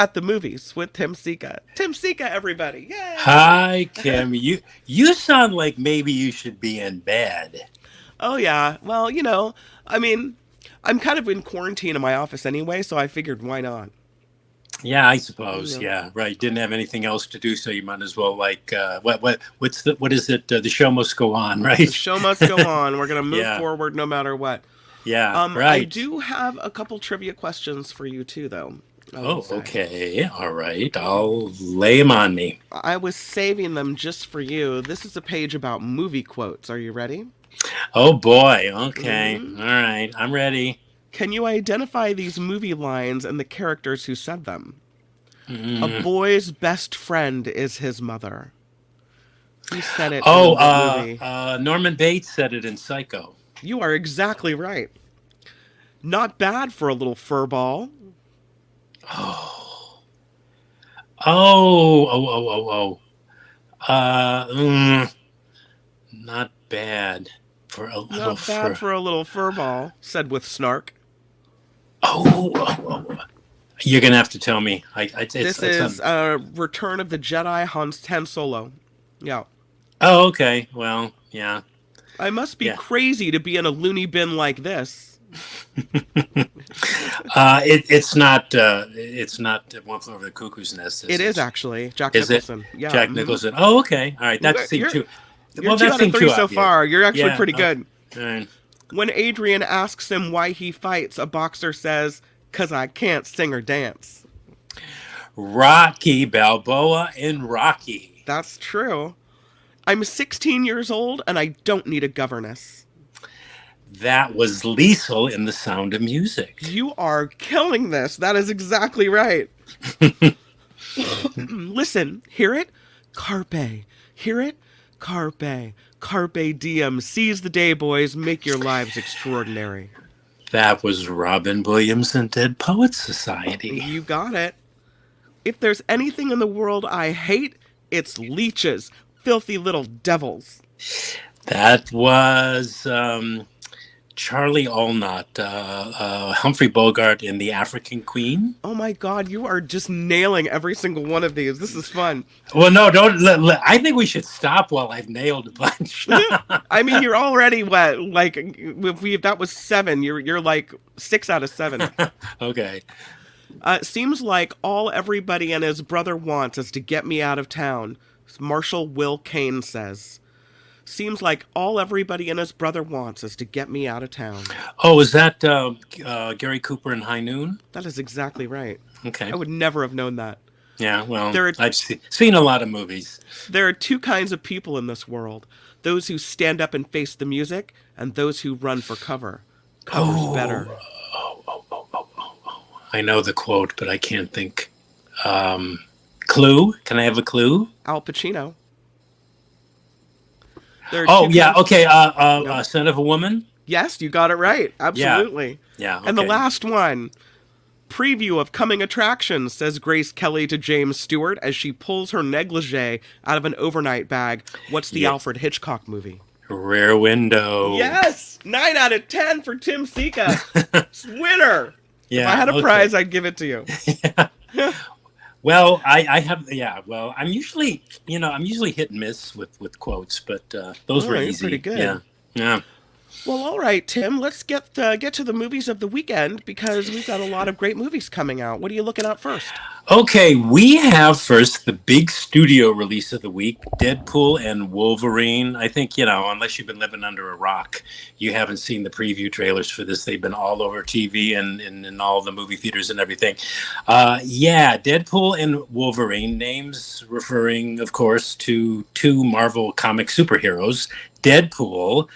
at the movies with Tim Sika. Tim Sika, everybody. Yay! Hi, Kim. You sound like maybe you should be in bed. Oh, yeah. Well, I mean, I'm kind of in quarantine in my office anyway, so I figured why not? Yeah, I You suppose. know, Yeah, right. Didn't have anything else to do, so you might as well like what is it? The show must go on, the right? show must go on. We're going to move Yeah, forward no matter what. yeah, I right. do have a couple trivia questions for you, too, though, I will Oh, say. okay. All right. I'll lay 'em on me. I was saving them just for you. This is a page about movie quotes. Are you ready? Oh boy. Okay. Hmm. All right. I'm ready. Can you identify these movie lines and the characters who said them? A Mm. boy's best friend is his mother. Who said it and Oh, in what movie? Norman Bates said it in Psycho. You are exactly right. Not bad for a little furball. Oh. Oh. Mm, not bad for a little Not bad fur. for a little furball, said with snark. Oh. You're gonna have to tell me. This It's is Return of the Jedi Han Solo. Yeah. Oh, okay. Well, yeah, I must be yeah. crazy to be in a loony bin like this. It's not One Flew Over the Cuckoo's Nest, It is is it? actually Jack Is it Nicholson. Yeah. Jack Nicholson? Oh, okay. All right. That seemed You're too. you're Well, two that out of seemed three too so obvious. far. You're actually Yeah. pretty Okay. good. All right. When Adrian asks him why he fights, a boxer says, "'Cause I can't sing or dance." Rocky Balboa in Rocky. That's true. I'm 16 years old and I don't need a governess. That was Liesel in The Sound of Music. You are killing this. That is exactly right. Listen, hear it? Carpe. Hear it? Carpe. Carpe diem. Seize the day, boys. Make your lives extraordinary. That was Robin Williams in Dead Poets Society. You got it. If there's anything in the world I hate, it's leeches. Filthy little devils. That was Charlie Allnut, Humphrey Bogart in The African Queen. Oh my god, you are just nailing every single one of these. This is fun. Well, no, don't. I think we should stop while I've nailed a bunch. I mean, you're already what? Like, if we that was seven. You're like 6 out of 7. Okay. Seems like all everybody and his brother wants is to get me out of town. Marshal Will Kane says. Seems like all everybody and his brother wants is to get me out of town. Oh, is that Gary Cooper in High Noon? That is exactly right. Okay. I would never have known that. Yeah, well, There are I've seen a lot of movies. there are two kinds of people in this world: those who stand up and face the music, and those who run for cover. Cover's better. I know the quote, but I can't think. Clue? Can I have a clue? Al Pacino. There are Oh, two yeah. kinds. Okay. Yep. Son of a Woman? Yes, you got it right. Yeah. Absolutely. Yeah. And the Okay. last one. Preview of coming attractions, says Grace Kelly to James Stewart as she pulls her negligee out of an overnight bag. What's the Yeah. Alfred Hitchcock movie? Rear Window. Yes! 9 out of 10 for Tim Sika. Winner! If I Yeah. had a Okay. prize, I'd give it to you. Well, I have, yeah. Well, I'm usually hit and miss with quotes, but those Oh, were you're easy. pretty good. Yeah. Yeah. Well, all right, Tim. Let's get to the movies of the weekend because we've got a lot of great movies coming out. What are you looking at first? Okay, we have first the big studio release of the week, Deadpool and Wolverine. I think, unless you've been living under a rock, you haven't seen the preview trailers for this. They've been all over TV and in all the movie theaters and everything. Yeah, Deadpool and Wolverine, names referring, of course, to two Marvel comic superheroes. Deadpool,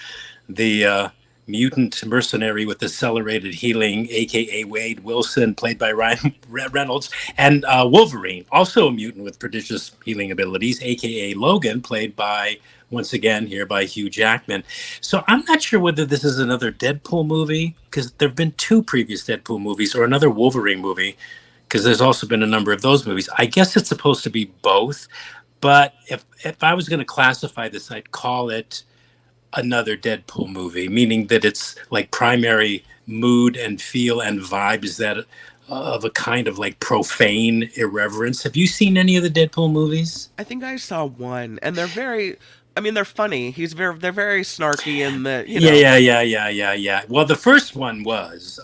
the mutant mercenary with accelerated healing, aka Wade Wilson, played by Ryan Reynolds, and Wolverine, also a mutant with prodigious healing abilities, aka Logan, played by, once again here, by Hugh Jackman. So I'm not sure whether this is another Deadpool movie, because there have been two previous Deadpool movies, or another Wolverine movie, because there's also been a number of those movies. I guess it's supposed to be both, but if I was going to classify this, I'd call it another Deadpool movie, meaning that it's like primary mood and feel and vibes that of a kind of like profane irreverence. Have you seen any of the Deadpool movies? I think I saw one, and they're very. I mean, they're funny. They're very snarky in the, you Yeah, know. yeah. Well, the first one was.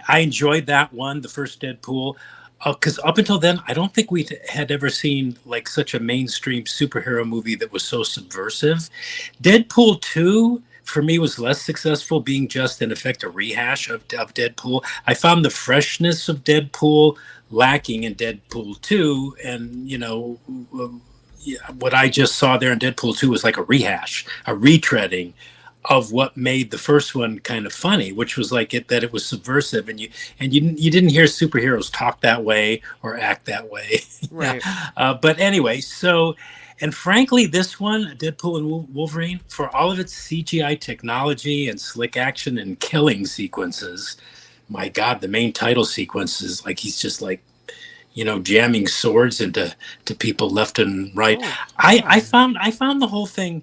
I enjoyed that one, the first Deadpool, because up until then, I don't think we had ever seen like such a mainstream superhero movie that was so subversive. Deadpool 2 for me was less successful, being just in effect a rehash of Deadpool. I found the freshness of Deadpool lacking in Deadpool 2, and yeah, what I just saw there in Deadpool 2 was like a rehash, a retreading of what made the first one kind of funny, which was like that it was subversive, and you didn't hear superheroes talk that way or act that way. Yeah. Right. But anyway, so and frankly, this one, Deadpool and Wolverine, for all of its CGI technology and slick action and killing sequences, my God, the main title sequence is like he's just like jamming swords into people left and right. Oh, I, yeah. I found I found the whole thing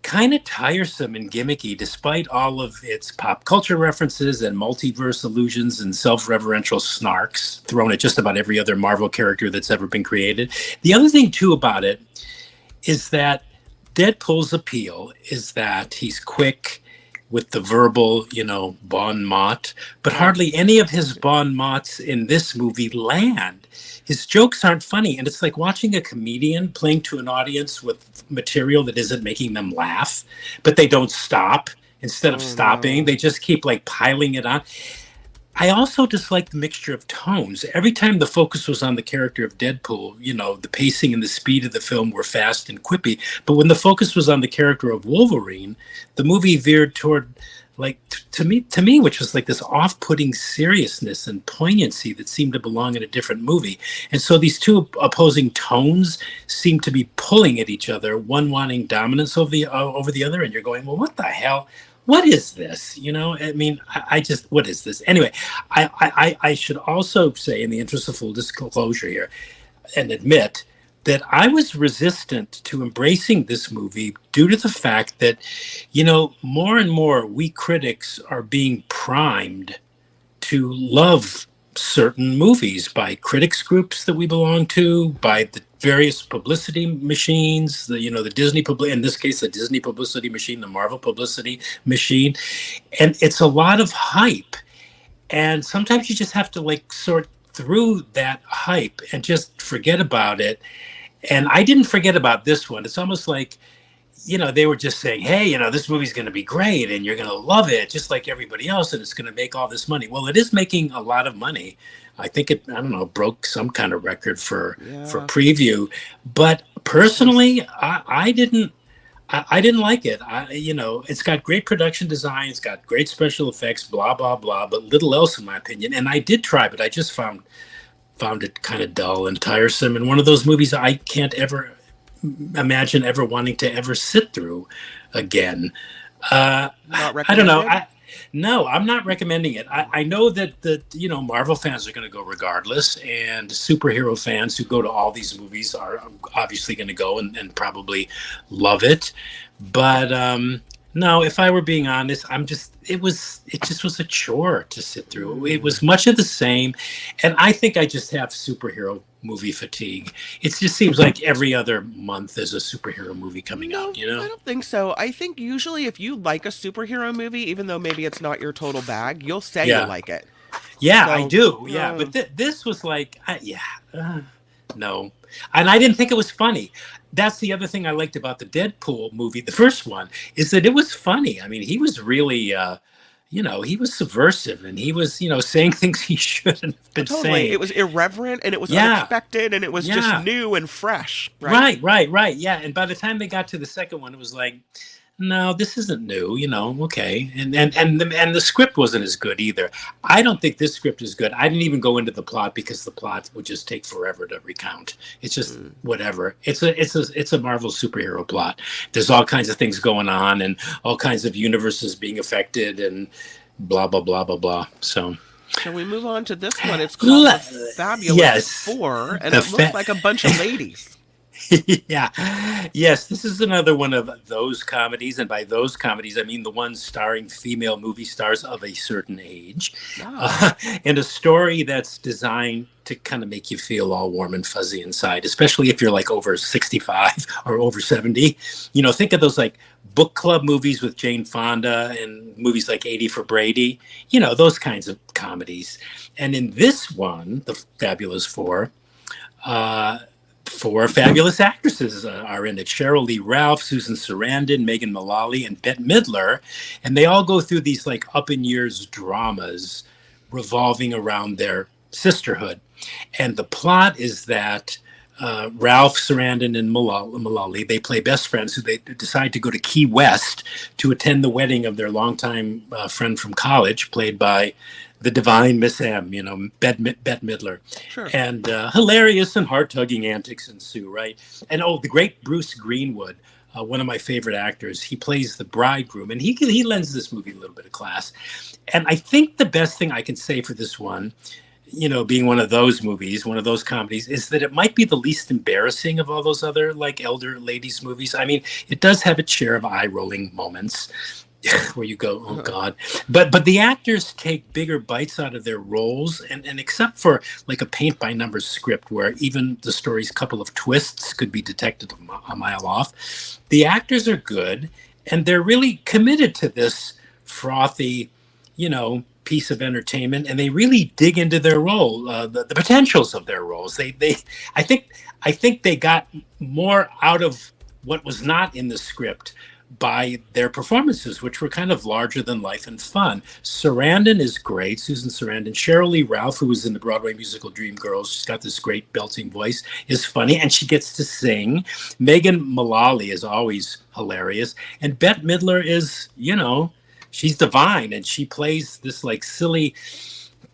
kind of tiresome and gimmicky, despite all of its pop culture references and multiverse allusions and self-referential snarks thrown at just about every other Marvel character that's ever been created. The other thing too about it is that Deadpool's appeal is that he's quick with the verbal, bon mot, but Right. hardly any of his bon mots in this movie land. His jokes aren't funny, and it's like watching a comedian playing to an audience with material that isn't making them laugh, but they don't stop. Instead of Oh stopping, no. they just keep like piling it on. I also dislike the mixture of tones. Every time the focus was on the character of Deadpool, the pacing and the speed of the film were fast and quippy. But when the focus was on the character of Wolverine, the movie veered toward like to me, which was like this off-putting seriousness and poignancy that seemed to belong in a different movie. And so these two opposing tones seem to be pulling at each other, one wanting dominance over the other, and you're going, well, what the hell? What is this? I mean, I just, what is this? Anyway, I should also say, in the interest of full disclosure here, and admit that I was resistant to embracing this movie due to the fact that, more and more we critics are being primed to love certain movies by critics groups that we belong to, by the various publicity machines, the Disney in this case, the Disney publicity machine, the Marvel publicity machine. And it's a lot of hype. And sometimes you just have to like sort through that hype and just forget about it. And I didn't forget about this one. It's almost like, they were just saying, hey, this movie's going to be great and you're going to love it just like everybody else. And it's going to make all this money. Well, it is making a lot of money. I think I don't know, broke some kind of record for Yeah. preview. But personally, I didn't. I didn't like it. It's got great production design. It's got great special effects, blah, blah, blah, but little else in my opinion. And I did try, but I just found it kind of dull and tiresome. And one of those movies I can't ever imagine ever wanting to ever sit through again. Not I don't know. recommended. No, I'm not recommending it. I know that Marvel fans are going to go regardless, and superhero fans who go to all these movies are obviously going to go and probably love it. But no, if I were being honest, it just was a chore to sit through. It was much of the same, and I think I just have superhero movie fatigue. It just seems like every other month there's a superhero movie coming No, out. I don't think so. I think usually if you like a superhero movie, even though maybe it's not your total bag, you'll say you Yeah, like it. yeah, I So, do. Yeah, but this was like, no, and I didn't think it was funny. That's the other thing I liked about the Deadpool movie, the first one, is that it was funny. I mean, he was really, he was subversive, and he was, saying things he shouldn't have been totally, it saying. was irreverent and it was Yeah, unexpected and it was just yeah, new and fresh, right? right. Yeah, and by the time they got to the second one, it was like, no, this isn't new, okay. And the script wasn't as good either. I don't think this script is good. I didn't even go into the plot because the plot would just take forever to recount. It's just Mm. whatever. It's a Marvel superhero plot. There's all kinds of things going on and all kinds of universes being affected and blah blah blah blah blah. So Shall we move on to this one? It's called The Fabulous yes, Four, and the it looks like a bunch of ladies. Yeah. Yes, this is another one of those comedies. And by those comedies, I mean the ones starring female movie stars of a certain age. Oh, Uh, and a story that's designed to kind of make you feel all warm and fuzzy inside, especially if you're like over 65 or over 70. You know, think of those like book club movies with Jane Fonda and movies like 80 for Brady, you know, those kinds of comedies. And in this one, The Fabulous Four, uh, four fabulous actresses are in it: Cheryl Lee Ralph, Susan Sarandon, Megan Mullally, and Bette Midler. And they all go through these like up in years dramas revolving around their sisterhood. And the plot is that Ralph, Sarandon, and Mullally, they play best friends who they decide to go to Key West to attend the wedding of their longtime friend from college, played by the divine Miss M, you know, Bette Midler. sure. And hilarious and heart-tugging antics ensue, right? And oh, the great Bruce Greenwood, one of my favorite actors, he plays the bridegroom, and he lends this movie a little bit of class. And I think the best thing I can say for this one, you know, being one of those movies, one of those comedies, is that it might be the least embarrassing of all those other like elder ladies movies. I mean, it does have its share of eye-rolling moments where you go, oh God. But the actors take bigger bites out of their roles, and except for like a paint by numbers script where even the story's couple of twists could be detected a mile off, the actors are good, and they're really committed to this frothy, you know, piece of entertainment, and they really dig into their role, the potentials of their roles. I think they got more out of what was not in the script by their performances, which were kind of larger than life and fun. Sarandon is great, Susan Sarandon. Cheryl Lee Ralph, who was in the Broadway musical Dreamgirls, she's got this great belting voice, is funny, and she gets to sing. Megan Mullally is always hilarious, and Bette Midler is, you know, she's divine, and she plays this like silly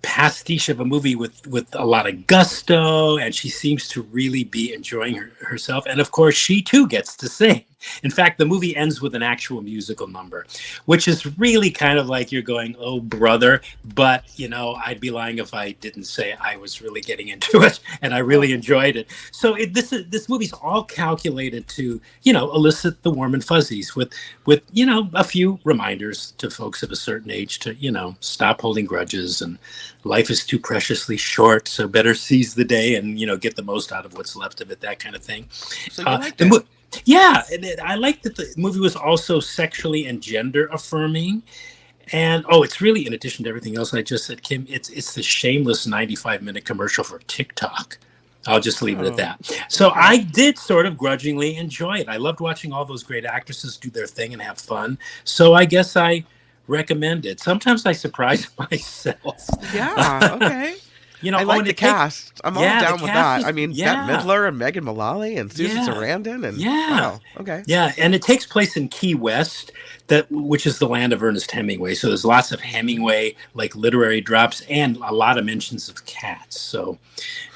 pastiche of a movie with a lot of gusto, and she seems to really be enjoying herself. And of course, she too gets to sing. In fact, the movie ends with an actual musical number, which is really kind of like you're going, oh, brother. But, you know, I'd be lying if I didn't say I was really getting into it and I really enjoyed it. So this movie's all calculated to, you know, elicit the warm and fuzzies with, you know, a few reminders to folks of a certain age to, you know, stop holding grudges, and life is too preciously short. So better seize the day and, you know, get the most out of what's left of it, that kind of thing. So you liked it? Yeah, and I like that the movie was also sexually and gender affirming. And oh, it's really, in addition to everything else I just said, Kim, it's the shameless 95-minute commercial for TikTok. I'll just leave it at that. So I did sort of grudgingly enjoy it. I loved watching all those great actresses do their thing and have fun. So I guess I recommend it. Sometimes I surprise myself. Yeah, okay. You know, I like the cast. I'm all down with that. I mean, Bette yeah. Midler and Megan Mullally and Susan Sarandon, and wow, okay. Yeah, and it takes place in Key West, which is the land of Ernest Hemingway. So there's lots of Hemingway like literary drops and a lot of mentions of cats. So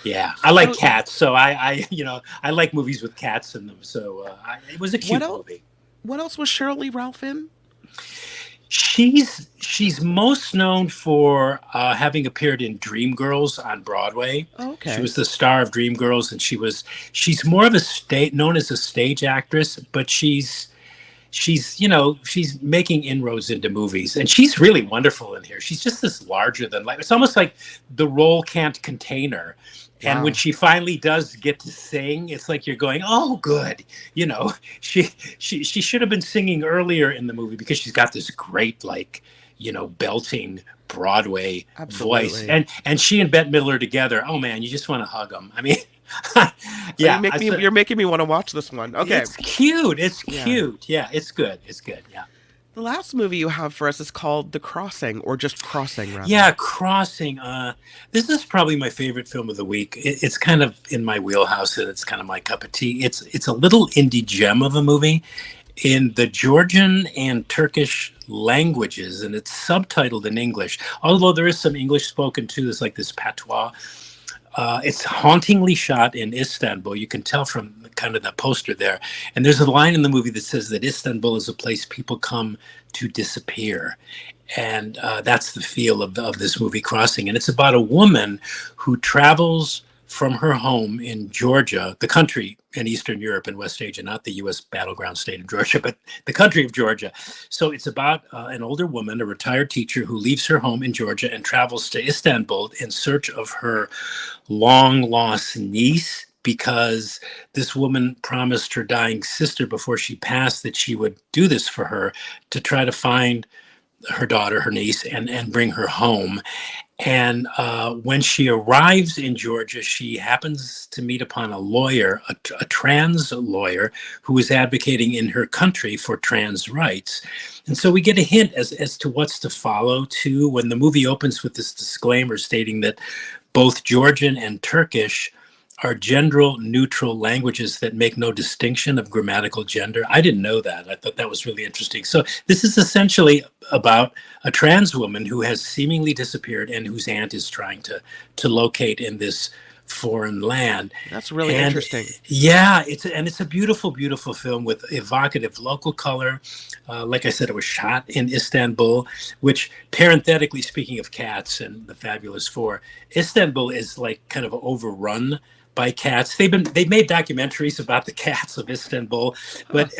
yeah, I like cats. So I you know, I like movies with cats in them. So it was a cute movie. What else was Cheryl Lee Ralph in? She's most known for having appeared in Dreamgirls on Broadway. Okay. She was the star of Dreamgirls, and she's more of a known as a stage actress, but she's you know, she's making inroads into movies, and she's really wonderful in here. She's just this larger than life. It's almost like the role can't contain her. And when she finally does get to sing, it's like you're going, oh, good. You know, she should have been singing earlier in the movie, because she's got this great, like, you know, belting Broadway voice. And she and Bette Midler together, oh, man, you just want to hug them. I mean, yeah. You're making me want to watch this one. Okay. It's cute. It's cute. Yeah, it's good. It's good. Yeah. The last movie you have for us is called The Crossing, or just Crossing, rather. Yeah, Crossing. This is probably my favorite film of the week. It's kind of in my wheelhouse, and it's kind of my cup of tea. It's a little indie gem of a movie in the Georgian and Turkish languages, and it's subtitled in English. Although there is some English spoken too. There's like this patois. It's hauntingly shot in Istanbul. You can tell from kind of the poster there. And there's a line in the movie that says that Istanbul is a place people come to disappear. And that's the feel of this movie, Crossing. And it's about a woman who travels from her home in Georgia, the country in Eastern Europe and West Asia, not the U.S. battleground state of Georgia, but the country of Georgia. So it's about an older woman, a retired teacher, who leaves her home in Georgia and travels to Istanbul in search of her long lost niece, because this woman promised her dying sister before she passed that she would do this for her, to try to find her daughter, her niece, and bring her home. And when she arrives in Georgia, she happens to meet upon a lawyer, a trans lawyer, who is advocating in her country for trans rights. And so we get a hint as to what's to follow, too, when the movie opens with this disclaimer stating that both Georgian and Turkish are gender neutral languages that make no distinction of grammatical gender. I didn't know that. I thought that was really interesting. So this is essentially about a trans woman who has seemingly disappeared and whose aunt is trying to locate in this foreign land. That's really interesting. Yeah, it's a beautiful, beautiful film with evocative local color. Like I said, it was shot in Istanbul, which, parenthetically speaking of cats and the Fabulous Four, Istanbul is like kind of overrun by cats. They've made documentaries about the cats of Istanbul, but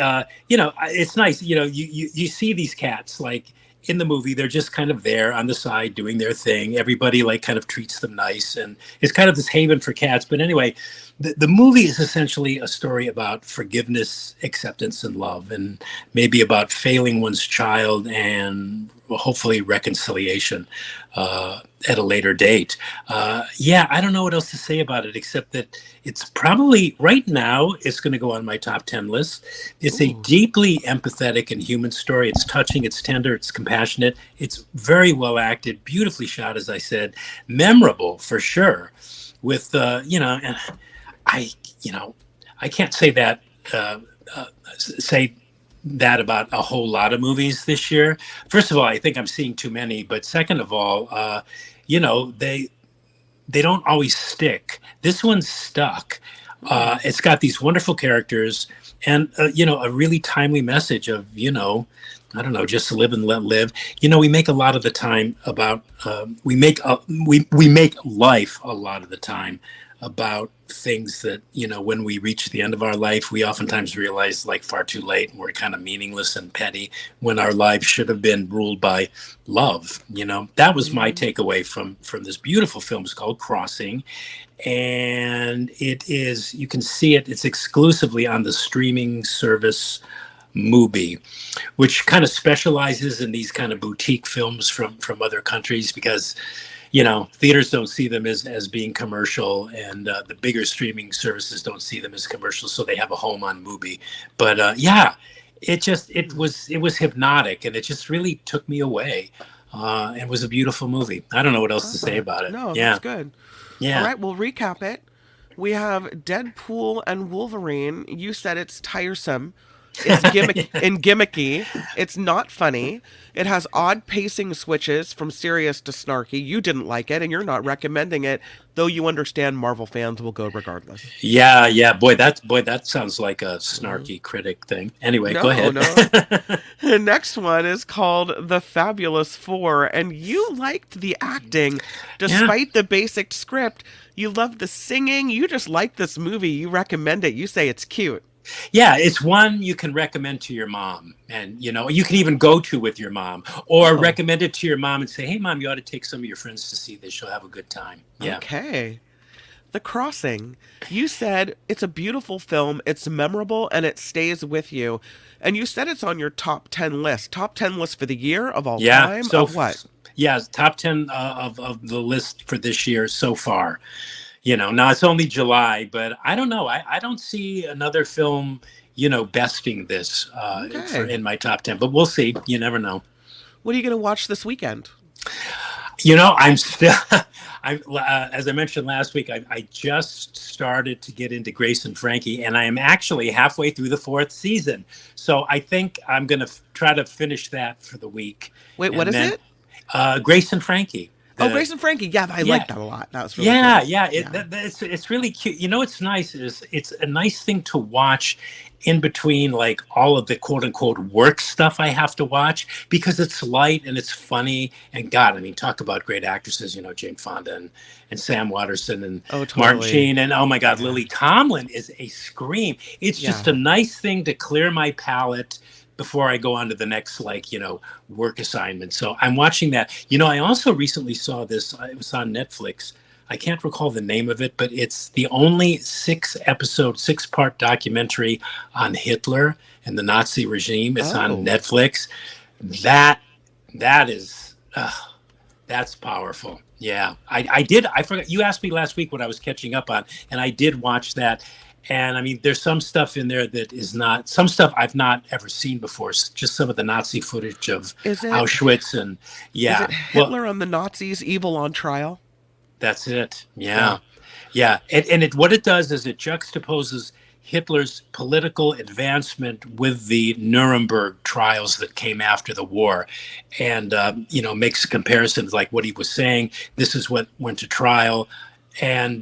it's nice. You see these cats like in the movie, they're just kind of there on the side doing their thing. Everybody like kind of treats them nice, and it's kind of this haven for cats. But anyway, the movie is essentially a story about forgiveness, acceptance, and love, and maybe about failing one's child and hopefully reconciliation at a later date. I don't know what else to say about it, except that it's probably, right now, it's going to go on my top 10 list. It's a deeply empathetic and human story. It's touching, it's tender, it's compassionate, it's very well acted, beautifully shot, as I said, memorable for sure. With, and I can't say that, say that about a whole lot of movies this year. First of all, I think I'm seeing too many, but second of all, they don't always stick. This one stuck. It's got these wonderful characters and a really timely message of I don't know, just live and let live. We make a lot of the time about we make life a lot of the time about things that when we reach the end of our life, we oftentimes realize like far too late, and we're kind of meaningless and petty when our lives should have been ruled by love. That was my takeaway from this beautiful film. It's called Crossing, and you can see it's exclusively on the streaming service Mubi, which kind of specializes in these kind of boutique films from other countries, because theaters don't see them as being commercial, and the bigger streaming services don't see them as commercial, so they have a home on Mubi. But it was hypnotic, and it just really took me away. It was a beautiful movie. I don't know what else to say about it. No, that's good. Yeah. All right, we'll recap it. We have Deadpool and Wolverine. You said it's tiresome. It's gimmicky. It's not funny. It has odd pacing switches from serious to snarky. You didn't like it, and you're not recommending it, though you understand Marvel fans will go regardless. Yeah. Boy, that sounds like a snarky critic thing. Anyway, go ahead. No. The next one is called The Fabulous Four, and you liked the acting despite the basic script. You loved the singing. You just like this movie. You recommend it. You say it's cute. Yeah, it's one you can recommend to your mom, and you can even go to with your mom, or recommend it to your mom and say, "Hey, mom, you ought to take some of your friends to see this. She'll have a good time." Yeah. Okay. The Crossing. You said it's a beautiful film, it's memorable, and it stays with you. And you said it's on your top 10 list. Top 10 list for the year of all time? So, of what? Yeah, top 10 of the list for this year so far. Now it's only July, but I don't know. I don't see another film, besting this in my top 10. But we'll see. You never know. What are you going to watch this weekend? I'm still, as I mentioned last week, I just started to get into Grace and Frankie, and I am actually halfway through the 4th season. So I think I'm going to try to finish that for the week. Wait, what is it? Grace and Frankie. Oh, The Grace and Frankie. Yeah, I yeah, like that a lot. That was really yeah, good. yeah. Yeah. It's really cute. You know, what's nice is it's a nice thing to watch in between like all of the quote unquote work stuff I have to watch because it's light and it's funny. And God, I mean, talk about great actresses. You know, Jane Fonda and Sam Waterston and Oh, Martin totally. Sheen and oh my God, Yeah. Lily Tomlin is a scream. It's just Yeah. a nice thing to clear my palate before I go on to the next like work assignment. So I'm watching that. You know, I also recently saw this. It was on Netflix. I can't recall the name of it, but it's the only 6-episode, 6-part documentary on Hitler and the Nazi regime. It's on Oh. Netflix. That that is that's powerful. Yeah, I did. I forgot. You asked me last week what I was catching up on, and I did watch that. And I mean, there's some stuff in there that is not some stuff I've not ever seen before. Just some of the Nazi footage of Is it Auschwitz, and is yeah. it Well, Hitler and the Nazis evil on trial? that's it. Yeah. Yeah, yeah. And what it does is it juxtaposes Hitler's political advancement with the Nuremberg trials that came after the war, and makes comparisons like what he was saying. This is what went to trial, and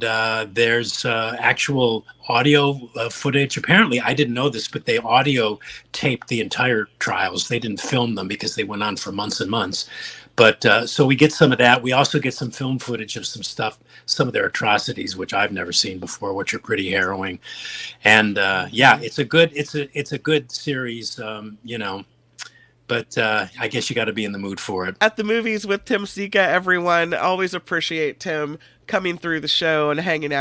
there's actual audio footage. Apparently, I didn't know this, but they audio taped the entire trials. They didn't film them because they went on for months and months. But so we get some of that. We also get some film footage of some stuff, some of their atrocities, which I've never seen before, which are pretty harrowing. And yeah, Hmm. it's a good series, But I guess you got to be in the mood for it. At the movies with Tim Sika, everyone always appreciate Tim coming through the show and hanging out.